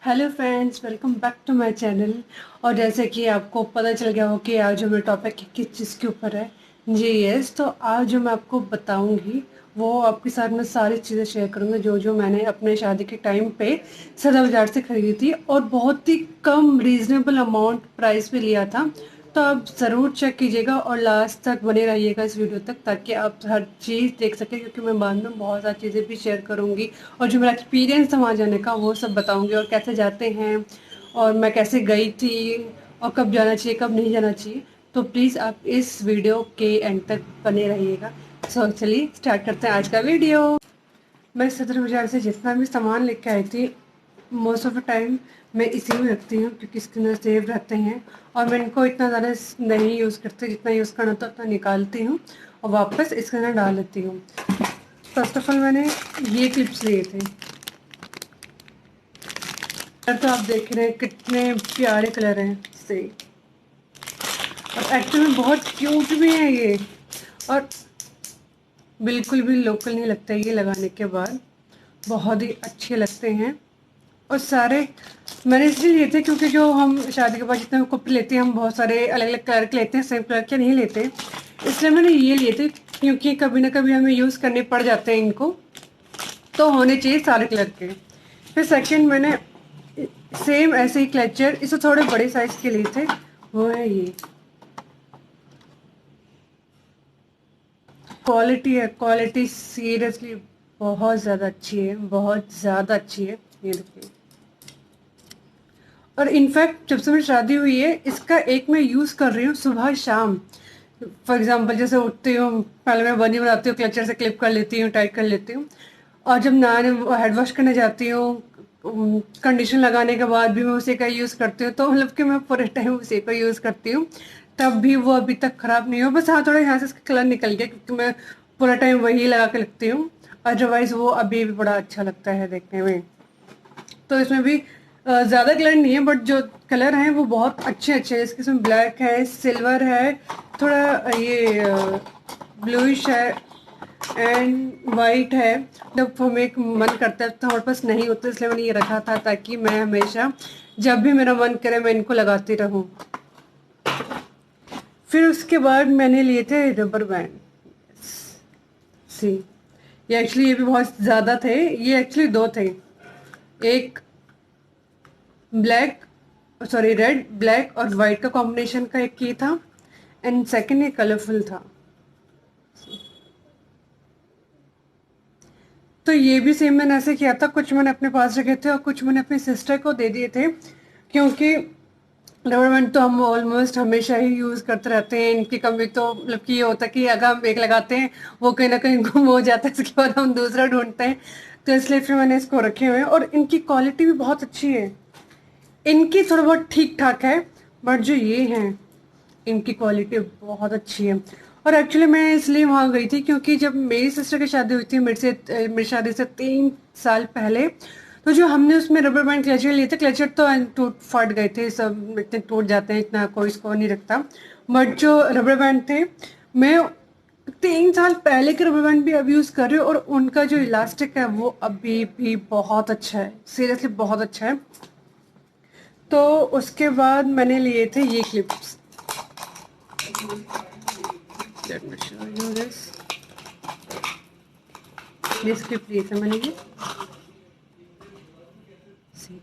Hello friends, welcome back to my channel. और जैसे कि आपको पता चल गया हो कि आज जो मेरा टॉपिक किस चीज़ के ऊपर है। जी यस, तो आज जो मैं आपको बताऊंगी वो आपके साथ मैं सारी चीज़ें शेयर करूंगी जो जो मैंने अपने शादी के टाइम पे सदर बाज़ार से खरीदी थी और बहुत ही कम रीज़नेबल अमाउंट प्राइस पे लिया था। तो आप ज़रूर चेक कीजिएगा और लास्ट तक बने रहिएगा इस वीडियो तक, ताकि आप हर चीज़ देख सकें, क्योंकि मैं बाद में बहुत सारी चीज़ें भी शेयर करूँगी और जो मेरा एक्सपीरियंस था वहाँ जाने का वो सब बताऊँगी, और कैसे जाते हैं और मैं कैसे गई थी और कब जाना चाहिए कब नहीं जाना चाहिए। तो प्लीज़ आप इस वीडियो के एंड तक बने रहिएगा। सो चलिए स्टार्ट करते हैं आज का वीडियो। मैं सदर बाज़ार से जितना भी सामान लेके आई थी, मोस्ट ऑफ द टाइम मैं इसी में रखती हूँ, क्योंकि इसके अंदर सेव रहते हैं और मैं इनको इतना ज़्यादा नहीं यूज़ करती। जितना यूज़ करना होता है उतना निकालती हूँ और वापस इसके अंदर डाल लेती हूँ। फर्स्ट ऑफ ऑल मैंने ये क्लिप्स लिए थे। कलर तो आप देख रहे हैं कितने प्यारे कलर हैं से, और एक्चुअली में बहुत क्यूट भी हैं ये, और बिल्कुल भी लोकल नहीं लगता ये लगाने के बाद, बहुत ही अच्छे लगते हैं। और सारे मैंने इसलिए लिए थे क्योंकि जो हम शादी के बाद जितने कपड़े लेते हैं हम बहुत सारे अलग अलग कलर के लेते हैं, सेम कलर के नहीं लेते। इसलिए मैंने ये लिए थे, क्योंकि कभी ना कभी हमें यूज़ करने पड़ जाते हैं इनको, तो होने चाहिए सारे कलर के। फिर सेकंड मैंने सेम ऐसे ही क्लचर, इसे थोड़े बड़े साइज के लिए थे, वो है ये। क्वालिटी है, क्वालिटी सीरियसली बहुत ज़्यादा अच्छी है, बहुत ज़्यादा अच्छी है। ये देखिए, और इनफैक्ट जब से मेरी शादी हुई है इसका एक मैं यूज़ कर रही हूँ सुबह शाम। फॉर एग्जांपल जैसे उठती हूँ, पहले मैं बनी बनाती हूँ, क्लचर से क्लिप कर लेती हूँ, टाइट कर लेती हूँ, और जब नहाने हेड वॉश करने जाती हूँ, कंडीशन लगाने के बाद भी मैं उसी का यूज़ करती हूँ। तो मतलब कि मैं पूरे टाइम उसी को यूज़ करती हूँ, तब भी वो अभी तक ख़राब नहीं हो। बस हाँ, थोड़ा यहाँ से इसका कलर निकल गया, क्योंकि मैं पूरा टाइम वही लगा के लगती हूँ। अदरवाइज़ वो अभी भी बड़ा अच्छा लगता है देखने में। तो इसमें भी ज़्यादा कलर नहीं है, बट जो कलर हैं वो बहुत अच्छे अच्छे हैं। इसमें ब्लैक है, सिल्वर है, थोड़ा ये ब्लूइश है एंड वाइट है। जब हमें एक मन करता है तो हमारे पास नहीं होता, इसलिए मैंने ये रखा था, ताकि मैं हमेशा जब भी मेरा मन करे मैं इनको लगाती रहूं। फिर उसके बाद मैंने लिए थे रबर बैंड। सी, ये भी बहुत ज़्यादा थे। ये एक्चुअली दो थे, एक ब्लैक, सॉरी रेड, ब्लैक और वाइट का कॉम्बिनेशन का एक ये था, एंड सेकंड ये कलरफुल था। तो ये भी सेम मैंने ऐसे किया था, कुछ मैंने अपने पास रखे थे और कुछ मैंने अपनी सिस्टर को दे दिए थे, क्योंकि रबर बैंड तो हम ऑलमोस्ट हमेशा ही यूज़ करते रहते हैं। इनकी कमी तो मतलब कि ये होता है कि अगर हम एक लगाते हैं वो कहीं ना कहीं गुम हो जाता है, इसके बाद हम दूसरा ढूंढते हैं। तो इसलिए फिर मैंने इसको रखे हुए हैं, और इनकी क्वालिटी भी बहुत अच्छी है। इनकी थोड़ा बहुत ठीक ठाक है, बट जो ये हैं इनकी क्वालिटी बहुत अच्छी है। और एक्चुअली मैं इसलिए वहाँ गई थी क्योंकि जब मेरी सिस्टर की शादी हुई थी, मेरी शादी से 3 साल पहले, तो जो हमने उसमें रबर बैंड क्लचर लिए थे, क्लचर तो टूट फट गए थे, सब इतने टूट जाते हैं, इतना कोई इसको नहीं रखता। बट जो रबर बैंड थे, मैं 3 साल पहले के रबर बैंड भी अब यूज़ कर रही हूँ, और उनका जो इलास्टिक है वो अभी भी बहुत अच्छा है, सीरियसली बहुत अच्छा है। तो उसके बाद मैंने लिए थे ये clips. Let me show you this. ये स्क्रिप्ट लिए थे मैंने ये। See.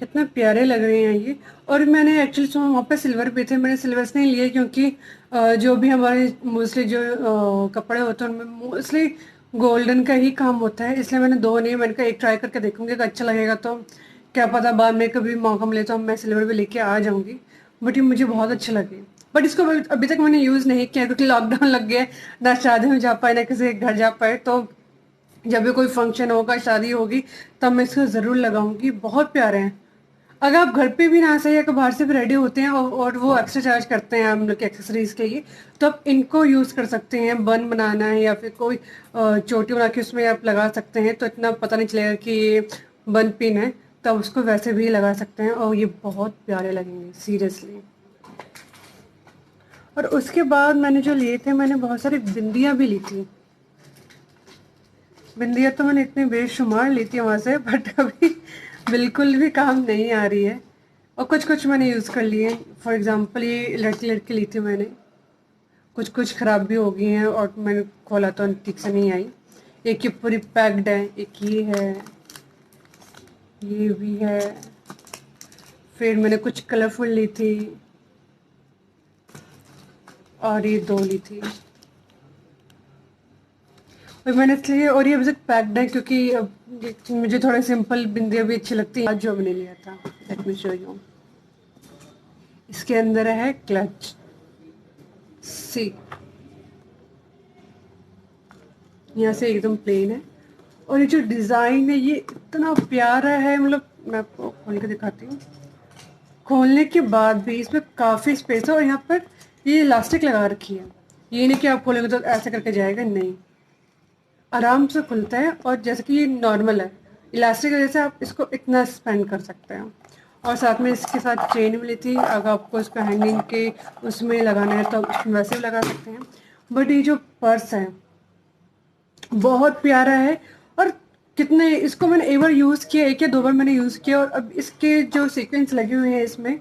कितना प्यारे लग रहे हैं ये। और मैंने एक्चुअली वहाँ पे सिल्वर पे थे, मैंने सिल्वर्स नहीं लिए, क्योंकि जो भी हमारे मोस्टली जो कपड़े होते हैं उनमें मोस्टली गोल्डन का ही काम होता है, इसलिए मैंने दो नहीं, मैंने कहा एक ट्राई करके देखूंगी, अगर अच्छा लगेगा तो क्या पता बाद में कभी मौका मिले तो मैं सिल्वर भी लेके आ जाऊंगी। बट ये मुझे बहुत अच्छे लगे। बट इसको अभी तक मैंने यूज़ नहीं किया, क्योंकि लॉकडाउन लग गया, ना शादी में जा पाए ना किसी के घर जा पाए। तो जब भी कोई फंक्शन होगा, शादी होगी, तब मैं इसको ज़रूर लगाऊंगी। बहुत प्यारे हैं। अगर आप घर पे भी ना सही, अगर बाहर से भी रेडी होते हैं और वो एक्स्ट्रा चार्ज करते हैं हम लोग के एक्सेसरीज के लिए, तो आप इनको यूज़ कर सकते हैं। बन बनाना है या फिर कोई चोटी बना के उसमें आप लगा सकते हैं, तो इतना पता नहीं चलेगा कि ये बन पिन है। तो उसको वैसे भी लगा सकते हैं और ये बहुत प्यारे लगेंगे सीरियसली। और उसके बाद मैंने जो लिए थे, मैंने बहुत सारी बिंदियाँ भी ली थी। बिंदियाँ तो मैंने इतनी बेशुमार ली थी वहाँ से, बट अभी बिल्कुल भी काम नहीं आ रही है। और कुछ कुछ मैंने यूज़ कर लिए। फॉर एग्जांपल ये लड़की लड़की ली थी मैंने, कुछ कुछ ख़राब भी हो गई हैं और मैंने खोला तो ठीक से नहीं आई। एक ये पूरी पैक्ड है, एक ये है, ये भी है। फिर मैंने कुछ कलरफुल ली थी और ये दो ली थी। और मैंने इसलिए, और ये अभी तक पैक्ड है क्योंकि अब मुझे थोड़ा सिंपल बिंदियाँ भी अच्छी लगती है। आज जो मैंने लिया था, लेट मी शो यू। इसके अंदर है क्लच सी, यहाँ से एकदम प्लेन है। और ये जो डिज़ाइन है ये इतना प्यारा है, मतलब मैं आपको खोल के दिखाती हूँ। खोलने के बाद भी इसमें काफ़ी स्पेस है और यहाँ पर ये इलास्टिक लगा रखी है। ये नहीं कि आप खोलेंगे तो ऐसे करके जाएगा, नहीं, आराम से खुलता है। और जैसे कि ये नॉर्मल है, इलास्टिक की वजह से आप इसको इतना स्पेंड कर सकते हैं। और साथ में इसके साथ चेन मिली थी, अगर आपको इसको हैंगिंग के उसमें लगाना है तो आप वैसे भी लगा सकते हैं। बट ये जो पर्स है बहुत प्यारा है। और कितने, इसको मैंने एक बार यूज़ किया, एक या दो बार मैंने यूज़ किया, और अब इसके जो सीक्वेंस लगे हुए हैं इसमें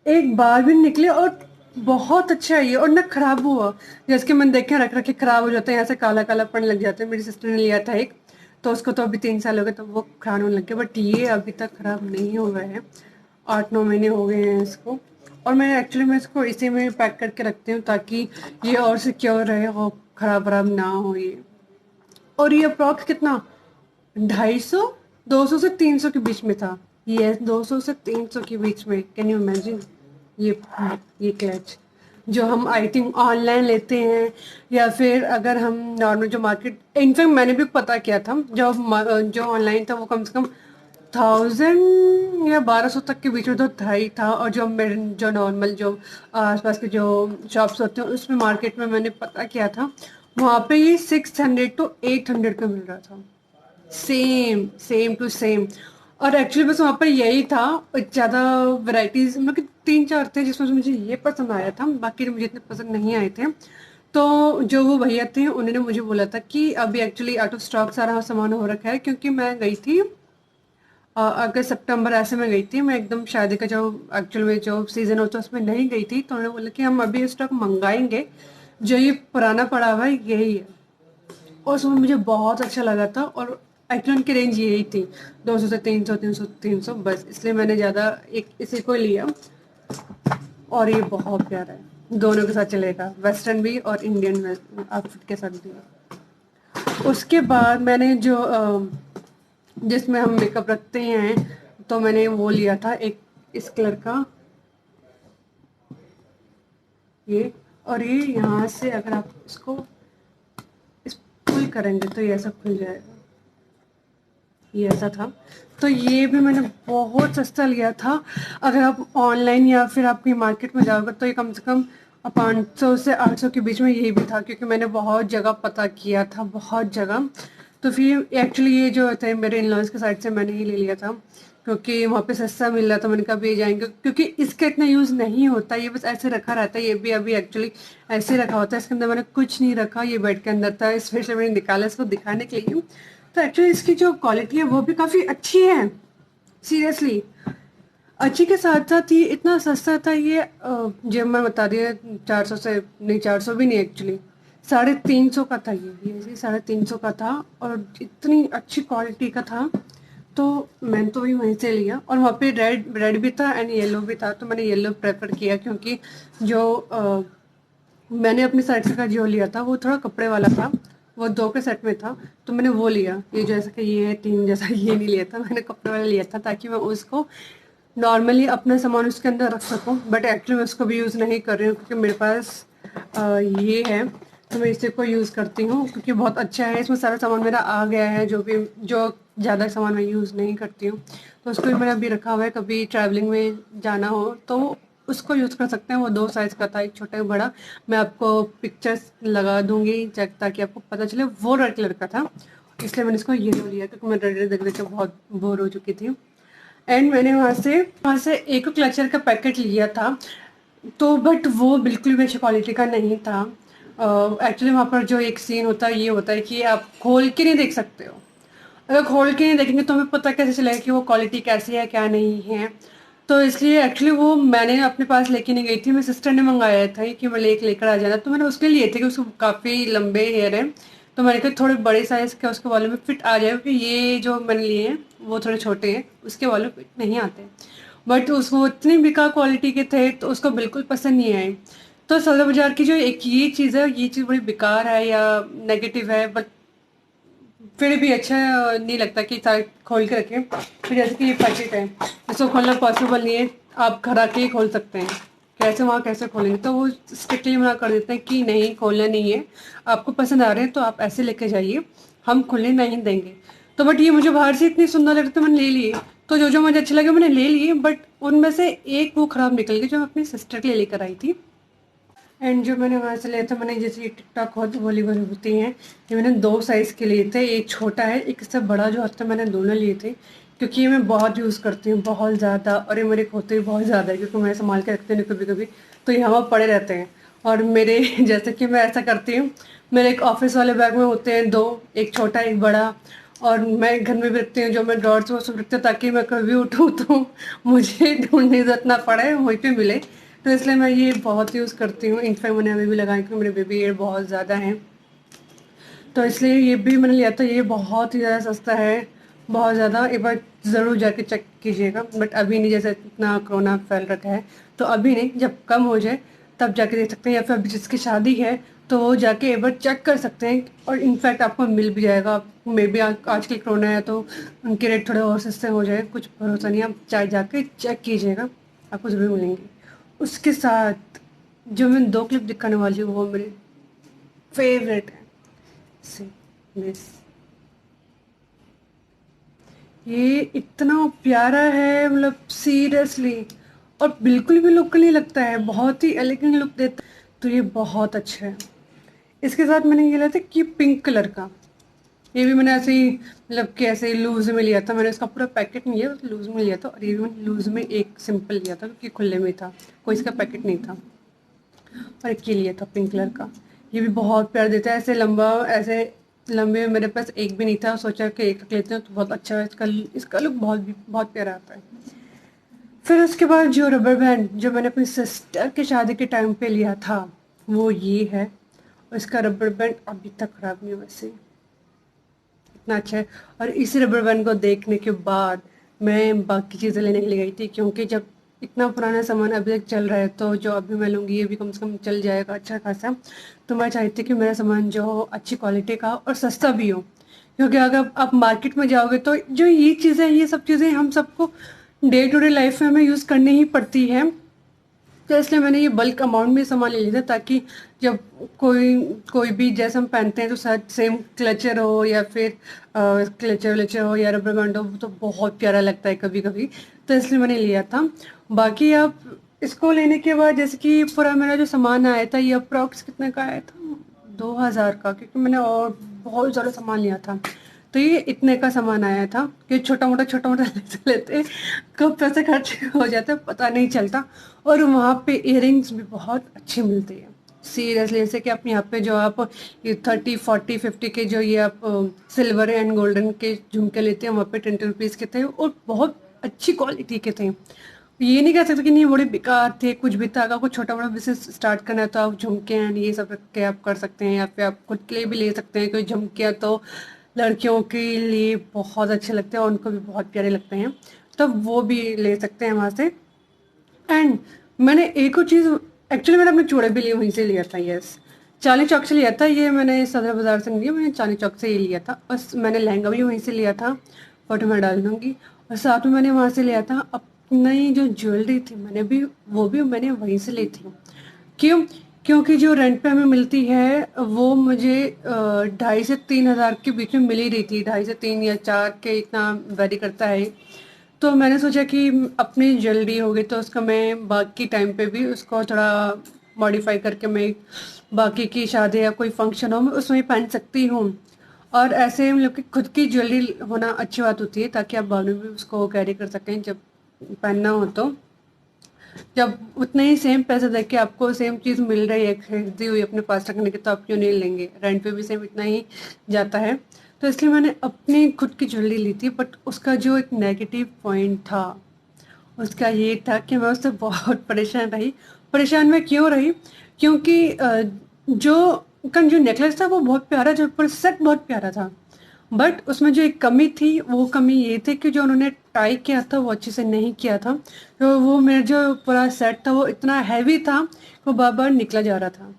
एक बार भी नहीं निकले। और बहुत अच्छा है ये, और ना खराब हुआ। जैसे कि मैंने देखे रख रखे खराब हो जाते हैं, ऐसे काला काला पड़ने लग जाते हैं। मेरी सिस्टर ने लिया था एक, तो उसको तो अभी 3 साल हो गए तो वो खराब होने लग गया, बट ये अभी तक खराब नहीं हुआ है। 8-9 महीने हो गए हैं इसको। और मैं इसको इसी में पैक करके रखती हूँ ताकि ये और सिक्योर रहे, और खराब खराब ना हो ये। और ये अप्रॉक्स कितना, 250, 200 से 300 के बीच में था। ये 200 से 300 के बीच में, कैन यू इमेजिन। ये ये क्लच जो हम आई थिंक ऑनलाइन लेते हैं, या फिर अगर हम नॉर्मल जो मार्केट, इनफैक्ट मैंने भी पता किया था, जो ऑनलाइन था वो कम से कम 1000 या 1200 तक के बीच में तो था ही था। और जो मेरे जो नॉर्मल जो आसपास के जो शॉप्स होते हैं उसमें मार्केट में मैंने पता किया था, वहाँ पे ये 600 to 800 का मिल रहा था। Same same to same. और एक्चुअली बस वहाँ पर यही था, ज़्यादा वैरायटीज मतलब कि 3-4 थे जिसमें से मुझे ये पसंद आया था, बाकी मुझे इतने पसंद नहीं आए थे। तो जो वो भैया थे उन्होंने मुझे बोला था कि अभी एक्चुअली आउट ऑफ स्टॉक सारा सामान हो रखा है, क्योंकि मैं गई थी अगस्त सितंबर ऐसे में गई थी मैं, एकदम शादी का जो एक्चुअल में जो सीज़न होता है उसमें नहीं गई थी। तो उन्होंने बोला कि हम अभी स्टॉक मंगाएंगे, जो ये पुराना पड़ा हुआ है यही है। और उसमें मुझे बहुत अच्छा लगा था। और एक्चुअली उनकी रेंज यही थी, 200 से 300, 300 300, बस इसलिए मैंने ज़्यादा एक इसी को लिया। और ये बहुत प्यारा है, दोनों के साथ चलेगा, वेस्टर्न भी और इंडियन आउटफिट के साथ भी। उसके बाद मैंने जो जिसमें हम मेकअप रखते हैं, तो मैंने वो लिया था एक इस कलर का ये। और ये यहाँ से अगर आप इसको इस पुल करेंगे तो ये ऐसा खुल जाएगा, ये ऐसा था। तो ये भी मैंने बहुत सस्ता लिया था। अगर आप ऑनलाइन या फिर आप कहीं मार्केट में जाओगे तो ये कम से कम 500 से 800 के बीच में यही भी था, क्योंकि मैंने बहुत जगह पता किया था, बहुत जगह। तो फिर एक्चुअली ये जो थे मेरे इन लॉज के साइड से मैंने ही ले लिया था, क्योंकि वहाँ पे सस्ता मिल रहा था। मैंने कहा भी जाएंगे, क्योंकि इसका इतना यूज़ नहीं होता, ये बस ऐसे रखा रहता है। ये भी अभी एक्चुअली ऐसे रखा होता है, इसके अंदर मैंने कुछ नहीं रखा, ये बेड के अंदर था, स्पेशली मैंने निकाला इसको दिखाने के लिए। तो एक्चुअली इसकी जो क्वालिटी है वो भी काफ़ी अच्छी है, सीरियसली अच्छी। के साथ साथ ये इतना सस्ता था, ये जब मैं बता रही 400 से नहीं, 400 भी नहीं एक्चुअली, 350 का था ये 350 का था। और इतनी अच्छी क्वालिटी का था, तो मैंने तो वहीं से लिया। और वहाँ पे रेड रेड भी था एंड येलो भी था, तो मैंने येलो प्रेफर किया, क्योंकि जो मैंने अपनी साइड से का जो लिया था वो थोड़ा कपड़े वाला था, वो 2 के सेट में था, तो मैंने वो लिया। ये जैसा कि ये है 3 जैसा, ये नहीं लिया था मैंने, कपड़े वाला लिया था, ताकि मैं उसको नॉर्मली अपना सामान उसके अंदर रख सकूं। बट एक्चुअली मैं उसको भी यूज़ नहीं कर रही हूँ, क्योंकि मेरे पास ये है, तो मैं इसी को यूज़ करती हूँ, क्योंकि बहुत अच्छा है। इसमें सारा सामान मेरा आ गया है, जो ज़्यादा सामान मैं यूज़ नहीं करती हूँ, तो उसको भी मैंने अभी रखा हुआ है। कभी ट्रैवलिंग में जाना हो तो उसको यूज़ कर सकते हैं। वो 2 साइज़ का था, एक छोटा एक बड़ा। मैं आपको पिक्चर्स लगा दूंगी ताकि आपको पता चले। वो रेड कलर का था, इसलिए मैंने इसको ये लिया, क्योंकि मैं रेड देख देख के बहुत बोर हो चुकी थी। एंड मैंने वहाँ से एक क्लचर का पैकेट लिया था। तो बट वो बिल्कुल भी अच्छी क्वालिटी का नहीं था। एक्चुअली वहाँ पर जो एक सीन होता है ये होता है कि आप खोल के नहीं देख सकते हो। अगर खोल के नहीं देखेंगे तो हमें पता कैसे चलेगा कि वो क्वालिटी कैसी है क्या नहीं है। तो इसलिए एक्चुअली वो मैंने अपने पास लेके नहीं गई थी, मेरी सिस्टर ने मंगाया था कि मैं लेकर आ जाना, तो मैंने उसके लिए थे कि उसको काफ़ी लंबे हेयर हैं। तो मैंने कहा थोड़े बड़े साइज़ के उसके बालों में फिट आ जाए, क्योंकि ये जो मैंने लिए हैं वो थोड़े छोटे हैं, उसके बालों में फिट नहीं आते। बट उसको इतनी बेकार क्वालिटी के थे तो उसको बिल्कुल पसंद नहीं आए। तो सौदा बाजार की जो एक ये चीज़ है, ये चीज़ बड़ी बेकार है या नेगेटिव है, बट फिर भी अच्छा नहीं लगता कि सारे खोल के रखें। फिर जैसे कि ये पैकेट है, इसको खोलना पॉसिबल नहीं है, आप घर आके ही खोल सकते हैं। कैसे वहाँ कैसे खोलेंगे, तो वो स्ट्रिक्टली मना कर देते हैं कि नहीं खोलना नहीं है, आपको पसंद आ रहे हैं तो आप ऐसे लेके जाइए, हम खुलने नहीं देंगे। तो बट ये मुझे बाहर से इतनी सुंदर लग रही तो मैंने ले लिए। तो जो जो मुझे अच्छे लगे मैंने ले लिए, बट उनमें से एक वो ख़राब निकल गई जो मैं अपनी सिस्टर के लिए लेकर आई थी। एंड जो मैंने वहाँ से लिया था, मैंने जैसे ये टिकटॉक वाली वाली होती हैं, ये मैंने दो साइज़ के लिए थे, एक छोटा है एक इससे बड़ा जो होता है, मैंने दोनों लिए थे। क्योंकि ये मैं बहुत यूज़ करती हूँ, बहुत ज़्यादा, और ये मेरे होते भी बहुत ज़्यादा है क्योंकि मैं संभाल के रखती हूँ कभी कभी, तो ये हवा पड़े रहते हैं। और मेरे जैसे कि मैं ऐसा करती हूँ, मेरे एक ऑफिस वाले बैग में होते हैं दो, एक छोटा एक बड़ा। और मैं घर में भी रखती हूँ, जो मैं ड्रॉर्स में सब रखती हूँ ताकि मैं कभी उठूँ तो मुझे ढूंढने की जरूरत ना पड़े, वहीं पे मिले। तो इसलिए मैं ये बहुत यूज़ करती हूँ। इनफैक्ट मैंने अभी भी लगाया क्योंकि मेरे बेबी एयर बहुत ज़्यादा हैं, तो इसलिए ये भी मैंने लिया था। ये बहुत ही ज़्यादा सस्ता है, बहुत ज़्यादा। एक बार ज़रूर जाके चेक कीजिएगा, बट अभी नहीं, जैसे इतना कोरोना फैल रखा है तो अभी नहीं, जब कम हो जाए तब जाके देख सकते हैं, या फिर अभी जिसकी शादी है तो वो जाके एक बार चेक कर सकते हैं। और इनफैक्ट आपको मिल भी जाएगा, मे बी आजकल कोरोना है तो उनके रेट थोड़े और सस्ते हो जाए, कुछ भरोसा नहीं, आप चाहे जाके चेक कीजिएगा, आपको ज़रूर मिलेंगे। उसके साथ जो मैं दो क्लिप दिखाने वाली हूँ वो मेरे फेवरेट है। सी मिस, ये इतना प्यारा है, मतलब सीरियसली, और बिल्कुल भी लुक नहीं लगता है, बहुत ही एलिगेंट लुक देता है। तो ये बहुत अच्छा है। इसके साथ मैंने ये लिया था कि पिंक कलर का, ये भी मैंने ऐसे ही मतलब कि ऐसे ही लूज में लिया था, मैंने इसका पूरा पैकेट नहीं लिया, लूज में लिया था। और ये भी मैंने लूज में एक सिंपल लिया था क्योंकि खुले में था, कोई इसका पैकेट नहीं था। और एक ये लिया था पिंक कलर का, ये भी बहुत प्यार देता है, ऐसे लंबा, ऐसे लंबे में मेरे पास एक भी नहीं था, सोचा कि एक रख लेते हैं तो बहुत अच्छा है, इसका इसका लुक बहुत बहुत प्यारा आता है। फिर उसके बाद जो रबर बैंड जो मैंने अपनी सिस्टर की शादी के टाइम पे लिया था वो ये है, और इसका रबर बैंड अभी तक खराब नहीं हुआ, वैसे इतना अच्छा है। और इसी रबर बैंड को देखने के बाद मैं बाकी चीज़ें लेने के लिए गई थी, क्योंकि जब इतना पुराना सामान अभी तक चल रहा है तो जो अभी मैं लूँगी ये भी कम से कम चल जाएगा अच्छा खासा। तो मैं चाहती कि मेरा सामान जो हो अच्छी क्वालिटी का और सस्ता भी हो, क्योंकि अगर आप मार्केट में जाओगे तो जो ये चीज़ें, ये सब चीज़ें हम सबको डे टू डे लाइफ में हमें यूज़ करनी ही पड़ती है। तो इसलिए मैंने ये बल्क अमाउंट में सामान ले लिया था, ताकि जब कोई कोई भी जैसे हम पहनते हैं तो शायद सेम क्लचर हो या फिर क्लचर व्लचर हो या रबर बैंड हो, तो बहुत प्यारा लगता है कभी कभी। तो इसलिए मैंने लिया था। बाकी आप इसको लेने के बाद जैसे कि पूरा मेरा जो सामान आया था ये अप्रॉक्स कितने का आया था, 2000 का, क्योंकि मैंने और बहुत ज़्यादा सामान लिया था। तो ये इतने का सामान आया था कि छोटा मोटा लेते लेते कब पैसे खर्च हो जाते हैं पता नहीं चलता। और वहाँ पे इयरिंग्स भी बहुत अच्छी मिलती है, सीरियसली। जैसे कि आप यहाँ पे जो आप ये 30 40 50 के जो ये आप सिल्वर एंड गोल्डन के झुमके लेते हैं, वहाँ पे 20 रुपीज़ के थे और बहुत अच्छी क्वालिटी के थे। ये नहीं कह सकते कि नहीं बड़े बेकार थे, कुछ भी था। अगर कुछ छोटा मोटा बिजनेस स्टार्ट करना है तो आप झुमके एंड ये सब रख के आप कर सकते हैं, या फिर आप खुद के लिए भी ले सकते हैं। कोई झुमके तो लड़कियों के लिए बहुत अच्छे लगते हैं और उनको भी बहुत प्यारे लगते हैं, तो वो भी ले सकते हैं वहाँ से। एंड मैंने एक और चीज़, एक्चुअली मैंने अपने चूड़े भी लिए वहीं से लिया था, यस, चांदनी चौक से लिया था। ये मैंने सदर बाज़ार से नहीं लिया, मैंने चांदनी चौक से ये लिया था। बस मैंने लहंगा भी वहीं से लिया था, फोटो मैं डाल दूँगी। और साथ में मैंने वहाँ से लिया था अपनी जो ज्वेलरी थी, मैंने भी वो भी मैंने वहीं से ली थी। क्यों? क्योंकि जो रेंट पे हमें मिलती है वो मुझे 2,500 से 3,000 के बीच में मिल ही रही थी, 2,500 से 3 या 4 के, इतना वेरी करता है। तो मैंने सोचा कि अपनी ज्वेलरी होगी तो उसका मैं बाकी टाइम पे भी उसको थोड़ा मॉडिफाई करके मैं बाकी की शादी या कोई फंक्शन हो मैं उसमें पहन सकती हूँ। और ऐसे मतलब कि खुद की ज्वेलरी होना अच्छी बात होती है, ताकि आप बाद में भी उसको कैरी कर सकें जब पहनना हो तो। जब उतने ही सेम पैसे दे के आपको सेम चीज़ मिल रही है खरीदी हुई अपने पास रखने की, तो आप क्यों नहीं लेंगे। रेंट पे भी सेम इतना ही जाता है। तो इसलिए मैंने अपनी खुद की ज्वेलरी ली थी, बट उसका जो एक नेगेटिव पॉइंट था उसका ये था कि मैं उससे बहुत परेशान रही। परेशान मैं क्यों रही? क्योंकि जो नेकलेस था वो बहुत प्यारा, जो ऊपर सेट बहुत प्यारा था, बट उसमें जो एक कमी थी वो कमी ये थी कि जो उन्होंने टाई किया था वो अच्छे से नहीं किया था। तो वो मेरा जो पूरा सेट था वो इतना हैवी था, वो बार बार निकला जा रहा था,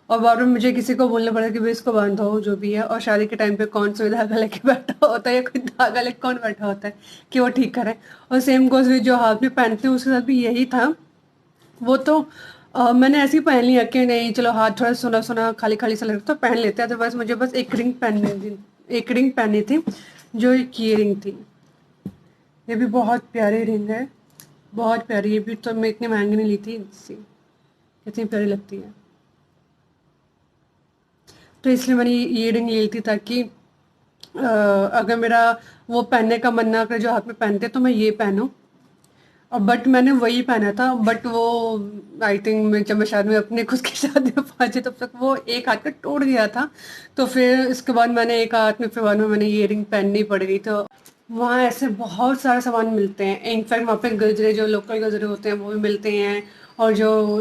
और बार बार मुझे किसी को बोलना पड़ा कि भाई इसको बांधो जो भी है। और शादी के टाइम पे कौन सुई धागा लेके बैठा होता है, या कोई धागा लेके कौन बैठा होता है कि वो ठीक करे। और सेम गोज भी जो हाथ में पहनते हैं उसके साथ भी यही था। वो तो मैंने ऐसे ही पहन लिया कि नहीं चलो हाथ थोड़ा सुना सुना खाली खाली सा लग रहा तो पहन लेते हैं। तो बस मुझे बस एक रिंग पहननी थी, एक रिंग पहननी थी, जो एक ये रिंग थी। ये भी बहुत प्यारी रिंग है, बहुत प्यारी। ये भी तो मैं इतनी महंगी नहीं ली थी इससे, कितनी प्यारी लगती है। तो इसलिए मैंने ये रिंग ले ली थी ताकि अगर मेरा वो पहनने का मन ना करे जो हाथ में पहनते तो मैं ये पहनूं। और बट मैंने वही पहना था, बट वो आई थिंक मैं जब मैं शायद में अपने खुद की शादी में पहुंची तब तक वो एक हाथ का टूट गया था। तो फिर इसके बाद मैंने एक हाथ में, फिर बाद में मैंने ये रिंग पहननी पड़ गई। तो वहाँ ऐसे बहुत सारे सामान मिलते हैं। इनफैक्ट वहाँ पे गजरे, जो लोकल गजरे होते हैं वो भी मिलते हैं, और जो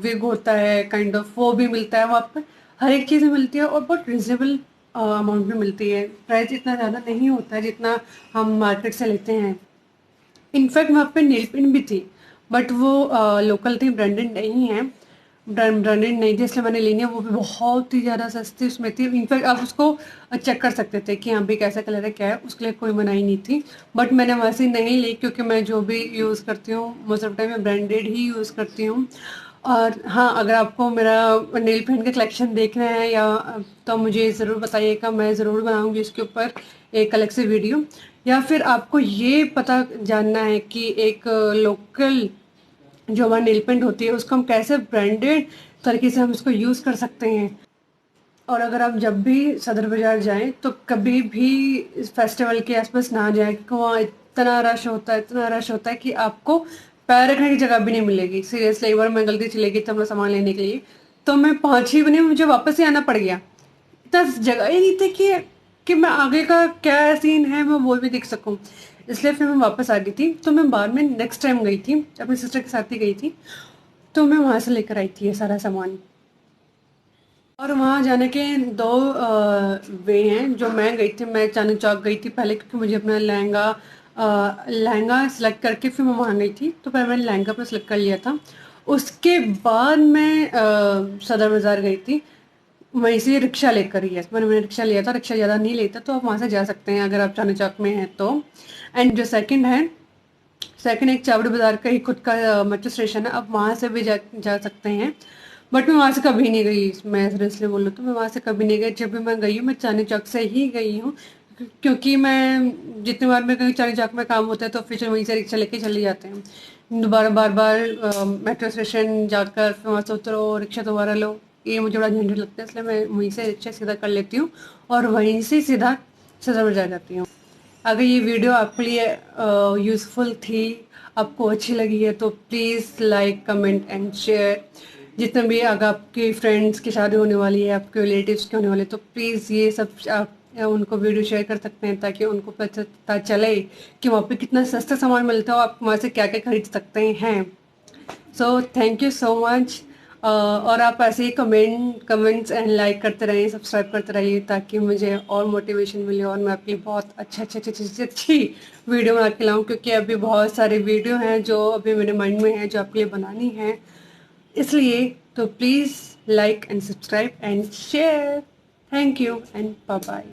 विग होता है काइंड ऑफ वो भी मिलता है वहाँ पे। हर एक चीज़ मिलती है और बहुत रिजनेबल अमाउंट में मिलती है। प्राइस इतना ज़्यादा नहीं होता है जितना हम मार्केट से लेते हैं। इनफैक्ट वहाँ पे नेल पेंट भी थी, बट वो लोकल थी, ब्रांडेड नहीं है। ब्रांडेड नहीं थी इसलिए मैंने लेनी है। वो भी बहुत ही ज़्यादा सस्ती उसमें थी। इनफैक्ट आप उसको चेक कर सकते थे कि हाँ भाई कैसा कलर है क्या है, उसके लिए कोई मनाही नहीं थी। बट मैंने वहाँ से नहीं ली क्योंकि मैं जो भी यूज़ करती हूँ मोस्ट ऑफ टाइम मैं ब्रांडेड ही यूज़ करती हूँ। और हाँ, अगर आपको मेरा नेल पेंट का कलेक्शन देखना है या तो मुझे ज़रूर बताइएगा, मैं ज़रूर बनाऊँगी इसके ऊपर एक अलग से वीडियो। या फिर आपको ये पता जानना है कि एक लोकल जो हमारी नेल पेंट होती है उसको हम कैसे ब्रांडेड तरीके से हम इसको यूज़ कर सकते हैं। और अगर आप जब भी सदर बाज़ार जाएं तो कभी भी इस फेस्टिवल के आसपास ना जाएं, क्योंकि वहाँ इतना रश होता है, इतना रश होता है कि आपको पैर रखने की जगह भी नहीं मिलेगी। सीरियसली एक बार मैं गलती चली गई थी अपना सामान लेने के लिए, तो मैं पहुंची भी नहीं, मुझे वापस ही आना पड़ गया। इतना जगह ही नहीं थी कि मैं आगे का क्या सीन है मैं वो भी देख सकूं। इसलिए फिर मैं वापस आ गई थी। तो मैं बाद में नेक्स्ट टाइम गई थी, अपनी सिस्टर के साथ ही गई थी, तो मैं वहाँ से लेकर आई थी ये सारा सामान। और वहाँ जाने के दो वे हैं। जो मैं गई थी, मैं चांदनी चौक गई थी पहले क्योंकि मुझे अपना लहंगा सेलेक्ट करके फिर मैं वहाँ गई थी। तो पहले मैंने लहंगा अपना सेलेक्ट कर लिया था, उसके बाद मैं सदर बाज़ार गई थी। वहीं से रिक्शा लेकर ही है, मैंने रिक्शा लिया था। रिक्शा ज़्यादा नहीं लेता तो आप वहाँ से जा सकते हैं अगर आप चांदनी चौक में हैं तो। एंड जो सेकंड है, सेकंड एक चावड़ी बाज़ार का ही खुद का मेट्रो स्टेशन है, आप वहाँ से भी जा सकते हैं। बट मैं वहाँ से कभी नहीं गई, मैं सीरियसली बोलूँ तो मैं वहाँ से कभी नहीं गई। जब भी मैं गई हूँ मैं चांदनी चौक से ही गई हूँ, क्योंकि मैं जितनी बार मैं कहीं चांदनी चौक में काम होता है तो फिर वहीं से रिक्शा लेके चले जाते हैं। दोबारा बार बार मेट्रो स्टेशन जाकर फिर वहाँ से उतरो, रिक्शा दोबारा लो, ये मुझे बड़ा झंझट लगता है। इसलिए मैं वहीं से रिक्शा सीधा कर लेती हूँ और वहीं से सीधा सदर बाजार जाती हूँ। अगर ये वीडियो आपके लिए यूज़फुल थी, आपको अच्छी लगी है, तो please like comment and share. जितने भी अगर आपके फ्रेंड्स की शादी होने वाली है, आपके रिलेटिव्स की होने वाली है, तो प्लीज़ ये सब आप उनको वीडियो शेयर कर सकते हैं ताकि उनको पता चले कि वहाँ पे कितना सस्ता सामान मिलता है और आप वहाँ से क्या क्या खरीद सकते हैं। So thank you so much. और आप ऐसे ही कमेंट्स एंड लाइक करते रहिए, सब्सक्राइब करते रहिए ताकि मुझे और मोटिवेशन मिले और मैं आपके लिए बहुत अच्छी वीडियो बना के लाऊँ, क्योंकि अभी बहुत सारे वीडियो हैं जो अभी मेरे माइंड में है जो आपके लिए बनानी है। इसलिए तो please like and subscribe and share. Thank you and bye bye.